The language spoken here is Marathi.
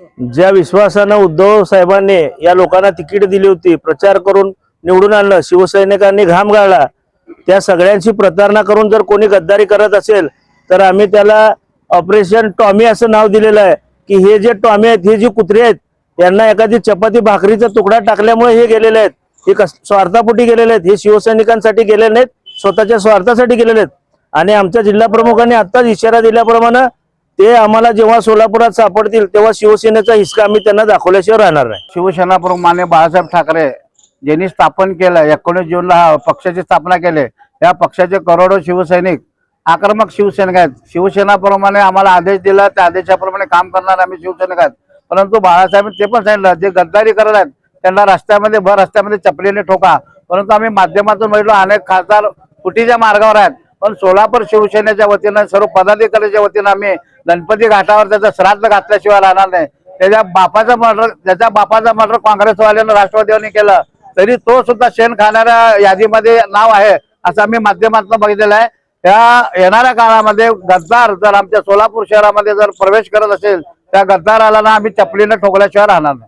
ज्या विश्वासानं उद्धव साहेबांनी या लोकांना तिकीट दिली होती, प्रचार करून निवडून आणलं, शिवसैनिकांनी घाम गाळला, त्या सगळ्यांची प्रतारणा करून जर कोणी गद्दारी करत असेल तर आम्ही त्याला ऑपरेशन टॉमी असं नाव दिलेलं आहे की हे जे टॉमी आहेत, हे जी कुत्री आहेत, यांना एखादी चपाती भाकरीचा तुकडा टाकल्यामुळे हे गेलेले आहेत, हे स्वार्थापोटी गेलेले आहेत, हे शिवसैनिकांसाठी गेलेले नाहीत, स्वतःच्या स्वार्थासाठी गेलेले आहेत। आणि आमच्या जिल्हा प्रमुखांनी आत्ताच इशारा दिल्याप्रमाणे ते आम्हाला जेव्हा सोलापुरात सापडतील तेव्हा शिवसेनेचा हिसका आम्ही त्यांना दाखवल्याशिवाय राहणार नाही। शिवसेना प्रमुख मान्य बाळासाहेब ठाकरे ज्यांनी स्थापन केलं 19 जूनला पक्षाची स्थापना केली, या पक्षाचे करोडो शिवसैनिक आक्रमक शिवसैनिक आहेत। शिवसेनाप्रमाणे आम्हाला आदेश दिला, त्या आदेशाप्रमाणे काम करणार आम्ही शिवसैनिक आहेत। परंतु बाळासाहेब ते पण सांगितलं जे गद्दारी करत आहेत त्यांना रस्त्यामध्ये भर रस्त्यामध्ये चपलीने ठोका। परंतु आम्ही माध्यमातून बघितलं अनेक खासदार फुटीच्या मार्गावर आहेत, पण सोलापूर शिवसेनेच्या वतीनं सर्व पदाधिकाऱ्यांच्या वतीनं आम्ही गणपती घाटावर त्याचं श्राद्ध घातल्याशिवाय राहणार नाही। ज्याच्या बापाचा मर्डर काँग्रेसवाल्यांना राष्ट्रवादीने केलं तरी तो सुद्धा शेण खाणाऱ्या यादीमध्ये नाव आहे असं आम्ही माध्यमातून बघितलेलं आहे। या येणाऱ्या काळामध्ये गद्दार जर आमच्या सोलापूर शहरामध्ये जर प्रवेश करत असेल त्या गद्दाराला आम्ही चपलीने ठोकल्याशिवाय राहणार नाही।